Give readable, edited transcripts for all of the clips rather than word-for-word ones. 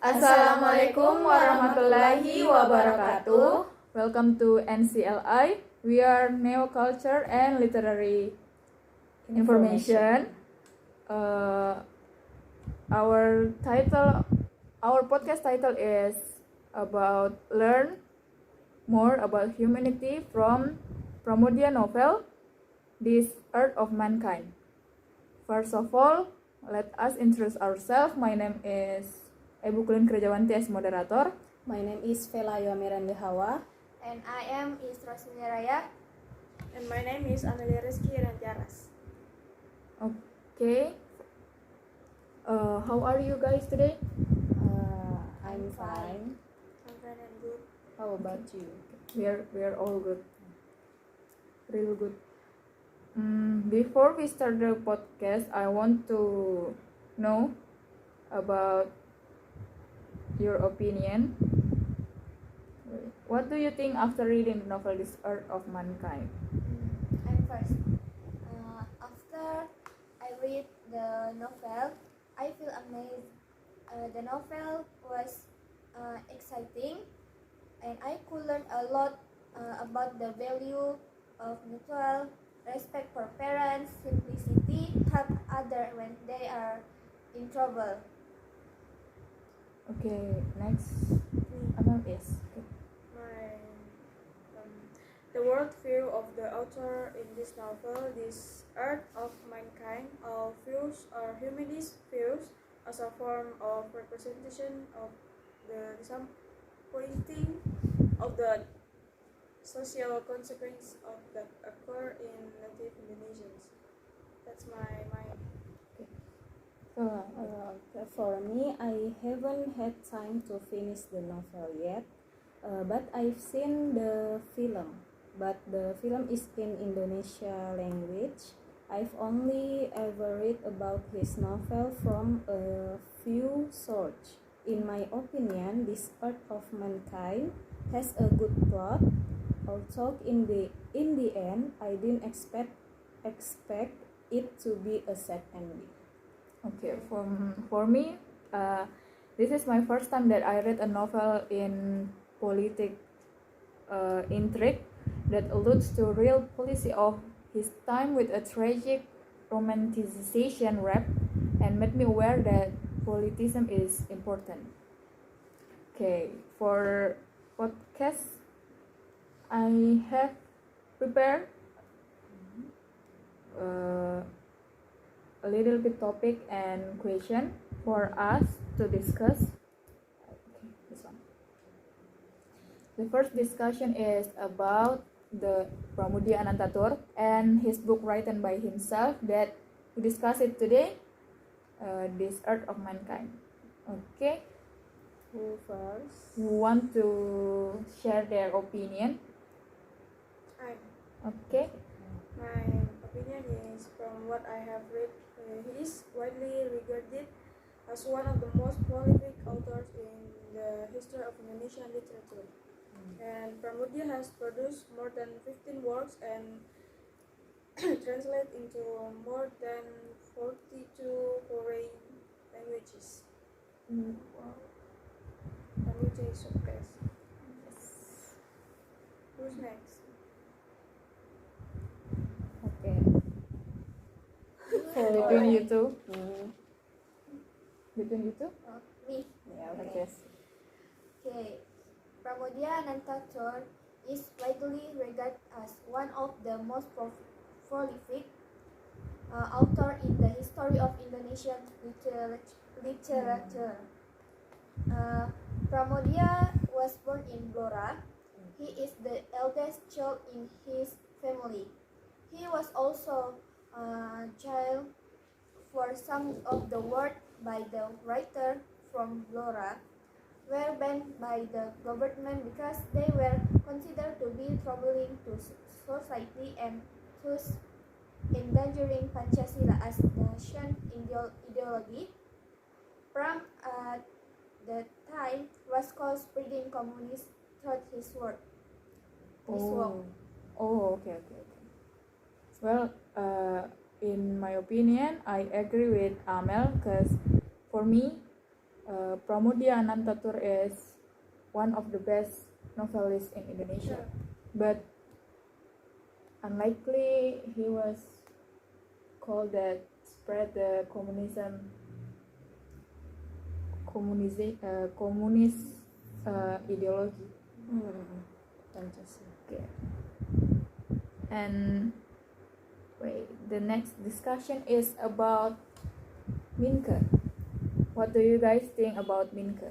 Assalamualaikum warahmatullahi wabarakatuh. Welcome to NCLI. We are Neoculture and Literary Information. Our podcast title is about learn more about humanity from Pramoedya novel, This Earth of Mankind. First of all, let us introduce ourselves. My name is Ebu Kliwunkir Rajawanti as moderator. My name is Fela Amiren Lihawa. And I am Rosmilia Raya. And my name is Amelia, Rezki, and Aras. Okay. How are you guys today? I'm fine. I'm fine and good. How about you? We are all good. Real good. Before we start the podcast, I want to know about your opinion. What do you think after reading the novel This Earth of Mankind? I'm first. After I read the novel, I feel amazed. The novel was exciting, and I could learn a lot about the value of mutual respect for parents, simplicity, help others when they are in trouble. Okay, next. Yes. Okay. The worldview of the author in this novel, This Earth of Mankind, views or humanist views as a form of representation of some pointing of the social consequence of that occur in native Indonesians. That's my mind. For me, I haven't had time to finish the novel yet, but I've seen the film. But the film is in Indonesia language. I've only ever read about his novel from a few sources. In my opinion, This Earth of Mankind has a good plot. Although in the end, I didn't expect it to be a sad ending. Okay, for me, this is my first time that I read a novel in politic intrigue that alludes to real policy of his time with a tragic romanticization wrap and made me aware that politism is important. Okay, for podcast, I have prepared a little bit topic and question for us to discuss. Okay, this one. The first discussion is about the Pramoedya Anantatur and his book written by himself that we discuss it today, This Earth of Mankind. Okay. Who first? Who want to share their opinion? Okay. My opinion is, from what I have read, he is widely regarded as one of the most prolific authors in the history of Indonesian literature. And Pramoedya has produced more than 15 works and translated into more than 42 foreign languages. Pramoedya is surprised. Who's next? Okay. Between you two. Between you two. Me. Yeah, okay. Yes. Okay. Pramoedya Anantatur is widely regarded as one of the most prolific author in the history of Indonesian literature. Pramoedya was born in Blora. He is the eldest child in his family. He was also a child for some of the work by the writer from Blora were banned by the government because they were considered to be troubling to society and thus endangering Pancasila as nation ideology. Pram at the time was called spreading communist through his work. Okay. Well, in my opinion, I agree with Amel because for me, Pramoedya is one of the best novelists in Indonesia, but unlikely he was called that spread the communist ideology. Pancasila. Okay. And wait, the next discussion is about Minke. What do you guys think about Minke?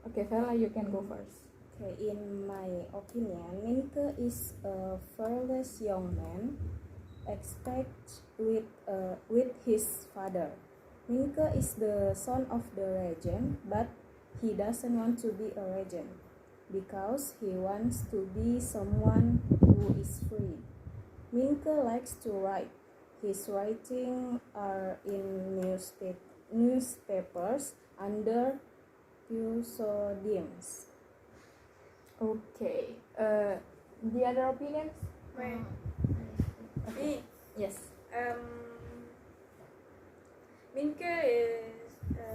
Okay, Fela, you can go first. Okay, in my opinion, Minke is a fearless young man, expect with his father. Minke is the son of the regent, but he doesn't want to be a regent because he wants to be someone who is free. Minke likes to write. His writing are in newspapers under pseudonyms. Okay. The other opinions? Wait. Okay. Me. Yes. Minke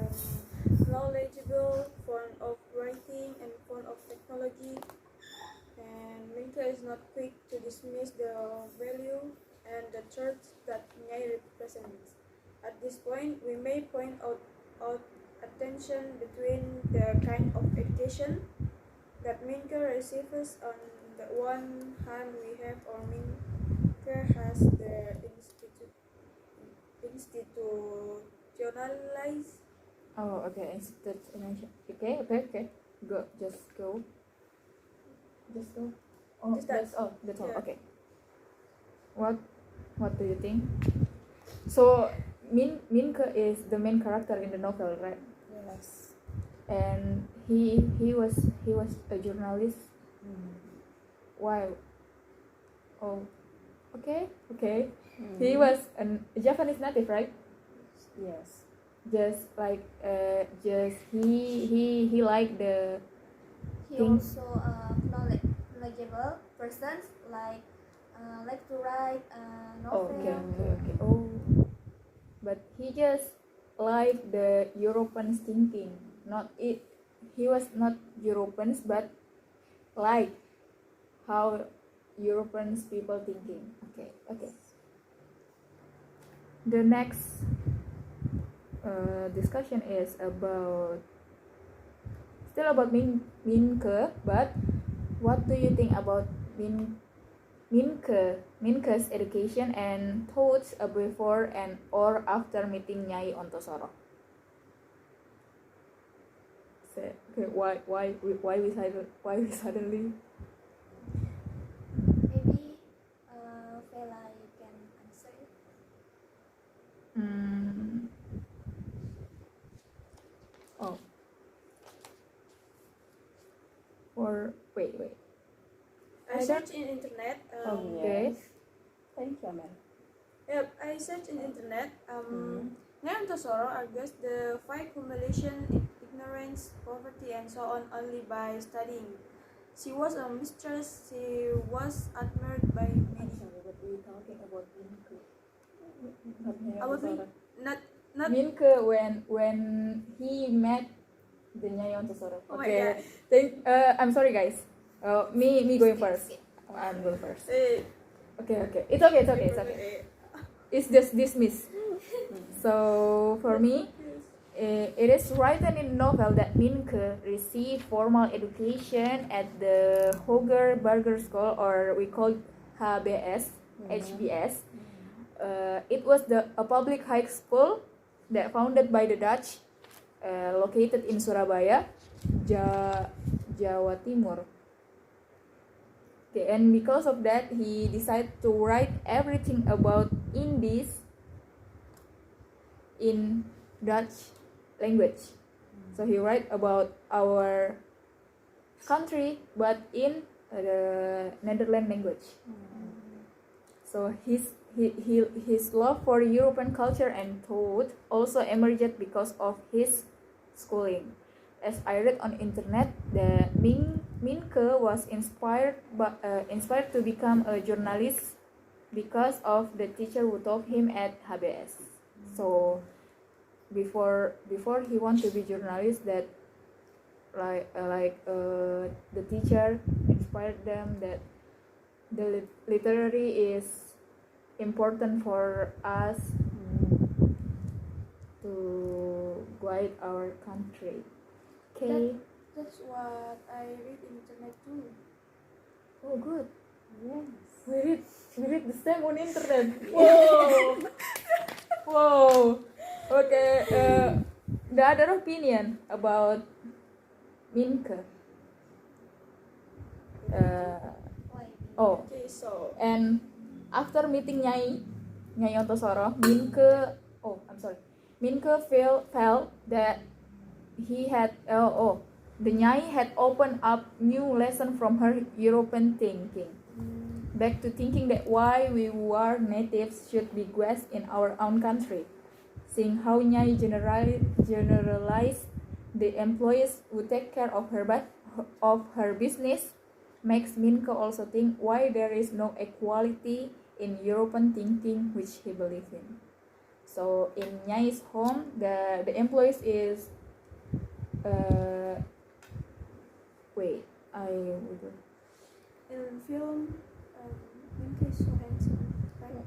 is knowledgeable, fond of writing and fond of technology, and Minke is not quick to dismiss the value and the truth that Nyai represents. At this point, we may point out a tension between the kind of education that Minke receives. On the one hand, we have or Minke has the institutionalized. Oh, okay. Okay. Go. Just go. Oh, Just that. that's all. Yeah. Okay. What do you think? So Minke is the main character in the novel, right? Yes. And he was a journalist. Why? Oh, okay. He was a Japanese native, right? Yes. Just like he liked the He Think- also knowledgeable persons like to write novel. okay. Oh, but he just liked the European thinking. Not it. He was not Europeans, but like how Europeans people thinking. Okay. The next discussion is still about Minke, but what do you think about Minke's education and thoughts before and or after meeting Nyai Ontosoro? Okay, why we suddenly? Maybe Fela, you can answer it. Oh. Or wait. I search in internet. Okay. Thank you, Amelia. Yep, I search in internet. Nyai Ontosoro argues the fight humiliation, ignorance, poverty, and so on only by studying. She was a mistress. She was admired by many. But we talking about Minke. About me? Not. Minke when he met the Nyai Ontosoro. Oh my Okay. God. I'm sorry guys. Me going first. Skip. I'm going first. Eh, Okay. It's okay. It's just dismissed. So for me, it is written in novel that Minke received formal education at the Hoger Burger School, or we call HBS. It was a public high school that founded by the Dutch, located in Surabaya, Jawa Timur. Okay, and because of that, he decided to write everything about Indies in Dutch language. So he write about our country, but in the Netherlands language. So his love for European culture and thought also emerged because of his schooling. As I read on internet, the Minke was inspired to become a journalist because of the teacher who taught him at HBS. So before he want to be journalist, that the teacher inspired them that the literary is important for us to guide our country. Okay. That's what I read in internet too. Oh, good. Yes. We read the same on internet. Whoa. Whoa. Okay. The other opinion about Minke. Why? Oh, Okay, so and after meeting Nyai Ontosoro, Minke felt that he had the Nyai had opened up new lesson from her European thinking, back to thinking that why we were natives should be guests in our own country. Seeing how Nyai generalized the employees who take care of her business makes Minke also think why there is no equality in European thinking which he believes in. So in Nyai's home, the employees is in film, Minke is so handsome, right?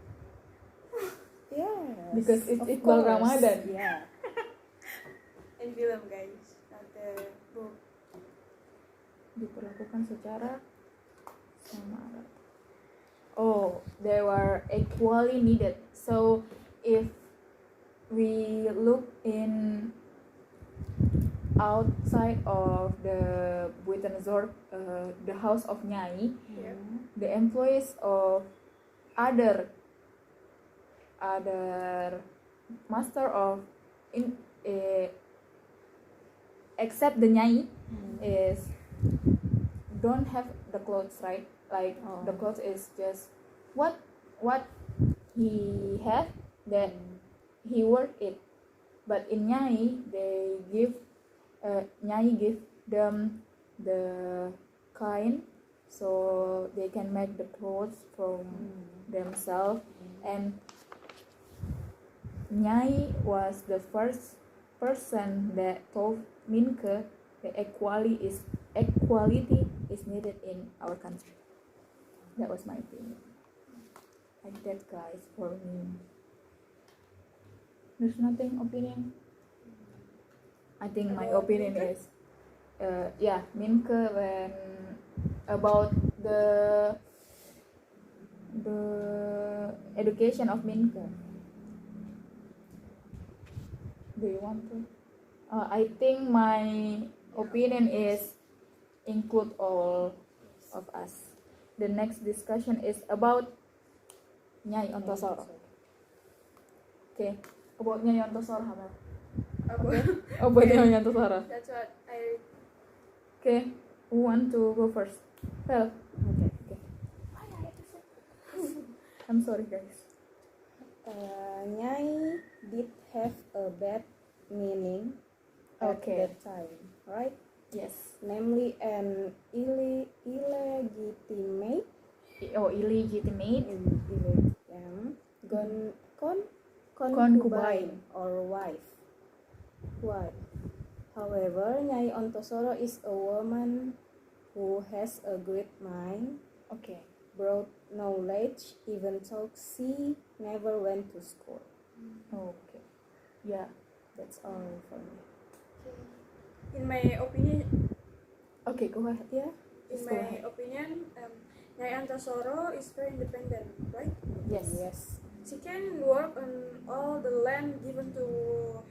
Yes. Because it's of Iqbal course. Ramadan. Yeah. In film, guys, not the book. Diperlakukan secara sama. Oh, they were equally needed. So if we look in outside of the Buitenzorg, the house of Nyai, Yeah. the employees of other master of except the Nyai is don't have the clothes, right? Like the clothes is just what he have that he work it. But in Nyai they give Nyai give them the kind so they can make the clothes from themselves. And Nyai was the first person that told Minke that equality is needed in our country. That was my opinion. Like that, guys, for me. There's nothing opinion. I think my About opinion Minke? is Minke when about the education of Minke. Do you want to? I think my opinion is include all of us. The next discussion is about Nyai Ontosoro. Okay, about Nyai Ontosoro, Hamel. About Nyai Ontosoro. That's what I read. Okay, who want to go first? Well, okay. I'm sorry, guys. Nyai did have a bad meaning at Okay. that time, right? Yes. Namely an illegitimate Illegitimate concubine or wife. However, Nyai Ontosoro is a woman who has a great mind, Okay. broad knowledge, even though she never went to school. Okay. Yeah, that's all for me. In my opinion, Okay, go ahead. Yeah. in Just go my ahead. opinion, Nyai Antosoro is very independent, right? Yes. She can work on all the land given to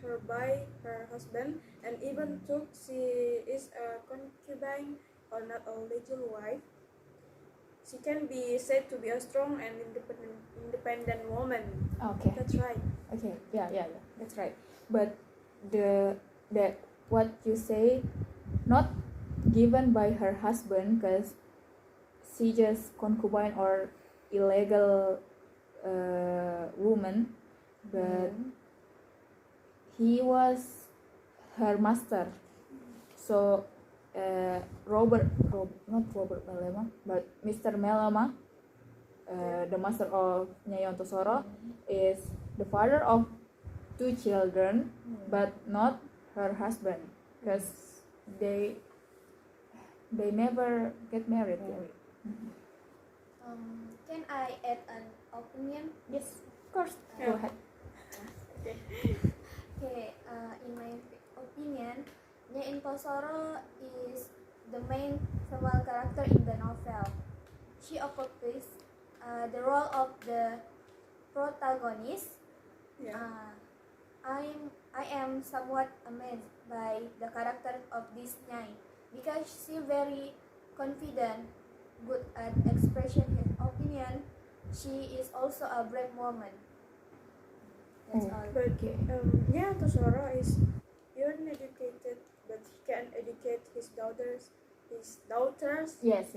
her by her husband, and even though she is a concubine or not a legal wife, she can be said to be a strong and independent woman. Okay. That's right. Okay. Yeah. That's right. But that what you say, not given by her husband, because she just concubine or illegal woman, but he was her master. So not Robert Melema, but Mr. Melema, the master of Nyai Ontosoro, is the father of 2 children, but not her husband, because they never get married. Can I add an opinion? Yes, of course. Yeah. Go ahead. Okay, in my opinion, Nyai Intosoro is the main female character in the novel. She occupies the role of the protagonist. Yeah. I am somewhat amazed by the character of this Nyai because she very confident, good at expressing her opinion. She is also a brave woman. That's all. But Okay. Nya Tosoro is uneducated, but he can educate his daughters. Yes.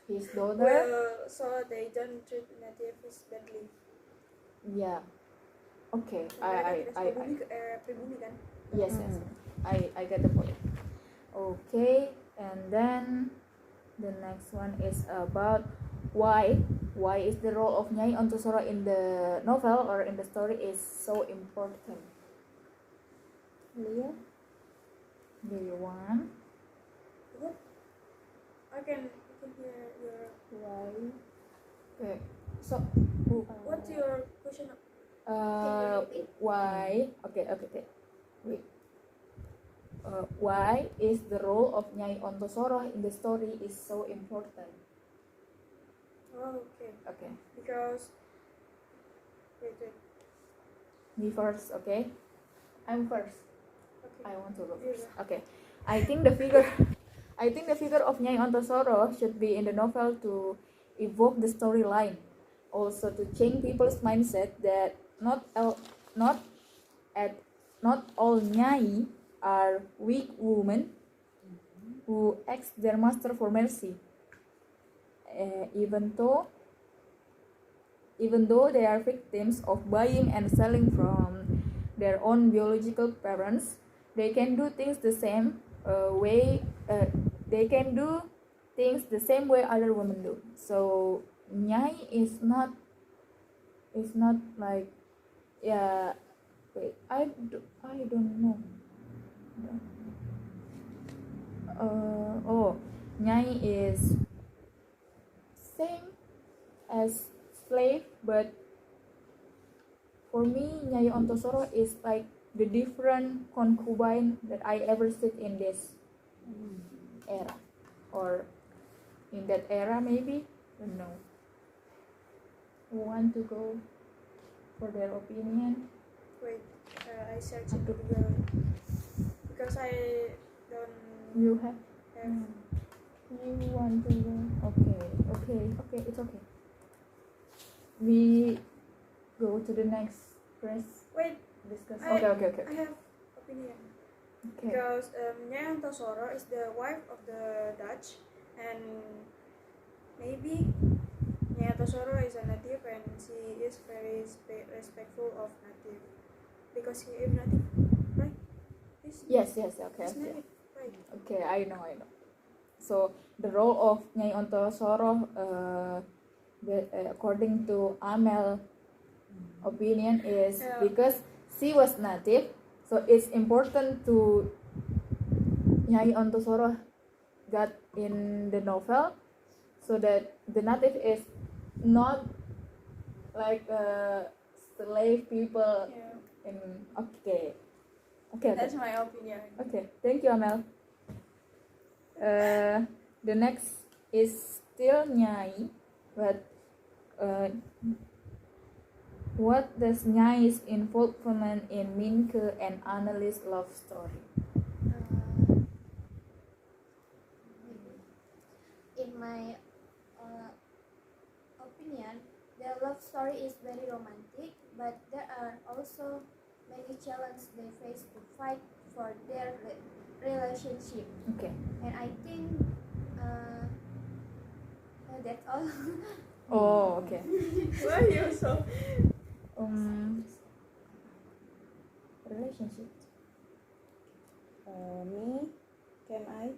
His daughter. Well, so they don't treat natives badly. Yeah. Okay. Mereka I pribumi kan? yes. I get the point. Okay, and then the next one is about why is the role of Nyai Ontosoro in the novel or in the story is so important. Leah? Do you want? What? I can hear your. Why? Okay. So What's your question? why? Okay. Wait. Why is the role of Nyai Ontosoro in the story is so important? Oh, okay. Okay. Because wait. Me first, okay? I'm first. Okay. I want to go Yeah. first. Okay. I think the figure of Nyai Ontosoro should be in the novel to evoke the storyline, also to change people's mindset that not all Nyai are weak women who ask their master for mercy, even though they are victims of buying and selling from their own biological parents. They can do things the same way. They can do things the same way other women do. So Nyai is not like, yeah. Wait, I don't know. Nyai is same as slave, but for me, Nyai Ontosoro is like the different concubine that I ever seen in this era, or in that era maybe. Don't know. Who want to go for their opinion? Wait. I search in Google because I don't You have. have. You want to go? Okay. It's okay. We go to the next press Wait. discuss. I- Okay. I have opinion. Okay. Because Nyai Ontosoro is the wife of the Dutch, and maybe Nyai Ontosoro is a native and she is very respectful of native because he is native, right? Yes. He's Okay. native, right? Okay, I know. So the role of Nyai Ontosoro, according to Amel opinion, is Yeah. because she was native, so it's important to Nyai Ontosoro got in the novel, so that the native is not like slave people. Yeah. Okay. That's my opinion. Okay, thank you, Amel. The next is still Nyai, but what does Nyai's involvement in Minke and Annelies' love story? In my opinion, their love story is very romantic, but there are also many challenges they face to fight for their relationship. Okay. And I think that's all. Oh, okay. Why you so? Relationship. Me? Can I?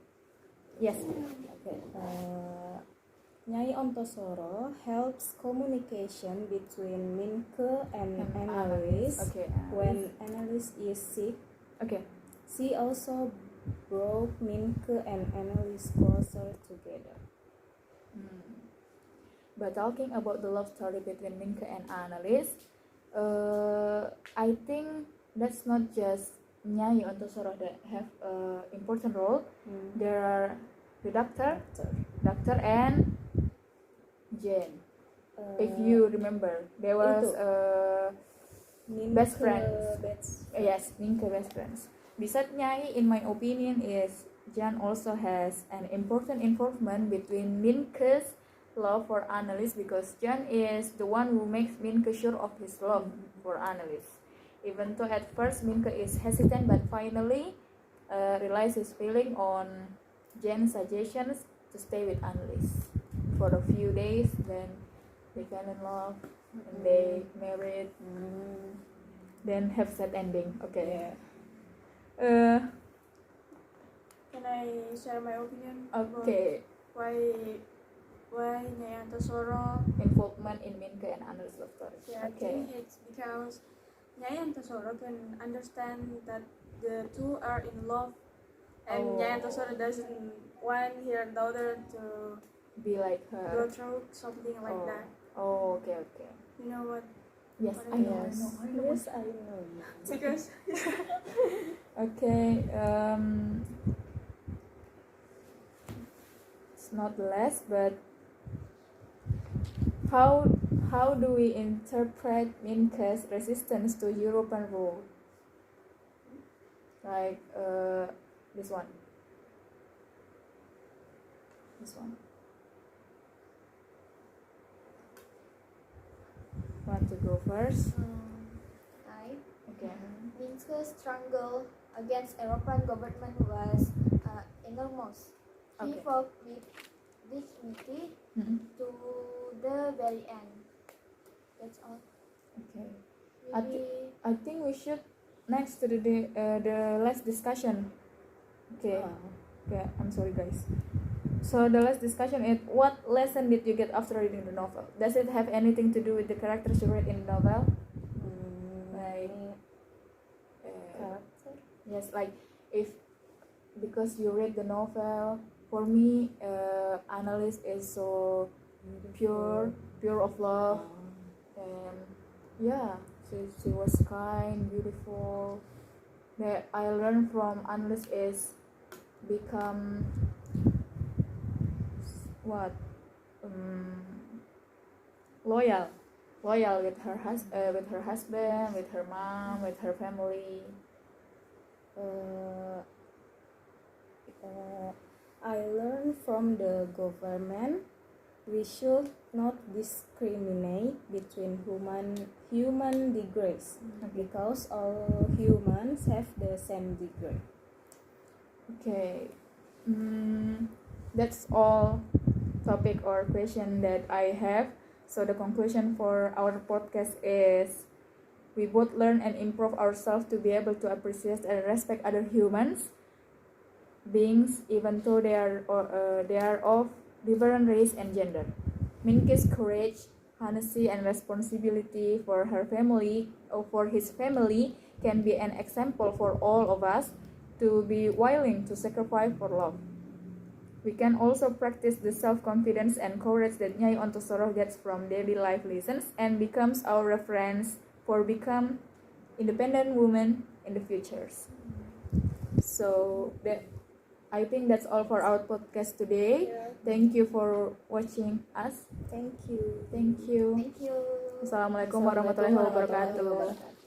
Yes. Okay. Nyai Ontosoro helps communication between Minke and And Annalise Okay. when Annalise is sick. Okay. She also brought Minke and Annalise closer together. But talking about the love story between Minke and Annalise, I think that's not just Nyai Ontosoro that have an important role. There are the doctor and Jane. If you remember, there was Minke best friends. best Yes, Minke best friends. Besides Nyai, in my opinion, is Jan also has an important involvement between Minke's love for Annalise, because Jan is the one who makes Minke sure of his love for Annalise. Even though at first Minke is hesitant, but finally realizes his feeling on Jan's suggestions to stay with Annalise for a few days. Then they fell in love and they married. Then have sad ending. Okay. Can I share my opinion? Okay. About why Nyai Ontosoro? Involvement in Minke and Annalise love story. Yeah, I think it's because Nyai Ontosoro can understand that the two are in love, and Nyai Ontosoro doesn't want her daughter to Be like go her. through something like that. Oh, okay. You know what? Yes, What I know. Yes, I know. Because Okay. It's not less, but how do we interpret Minke's resistance to European rule? Like this one. Want to go first? Okay. Minke's struggle against European government was enormous. He Okay. fought with dignity Mhm. to the very end. That's all. Okay. Maybe I think we should next to the last discussion. Okay. Okay. I'm sorry, guys. So the last discussion is, what lesson did you get after reading the novel? Does it have anything to do with the characters you read in the novel? Like Character. yes, like if because you read the novel, for me, Annalise is so pure of love, and yeah, she was kind, beautiful. That I learned from Annalise is become what loyal with her husband, with her mom, with her family. I learned from the government we should not discriminate between human degrees because all humans have the same degree. Okay, that's all topic or question that I have. So the conclusion for our podcast is, we both learn and improve ourselves to be able to appreciate and respect other humans beings, even though they are of different race and gender. Minke's courage, honesty, and responsibility for her family or for his family can be an example for all of us to be willing to sacrifice for love. We can also practice the self-confidence and courage that Nyai Ontosoro gets from daily life lessons and becomes our reference for become independent women in the futures. So I think that's all for our podcast today. Thank you for watching us. Thank you. Thank you. thank you. Assalamualaikum warahmatullahi wabarakatuh.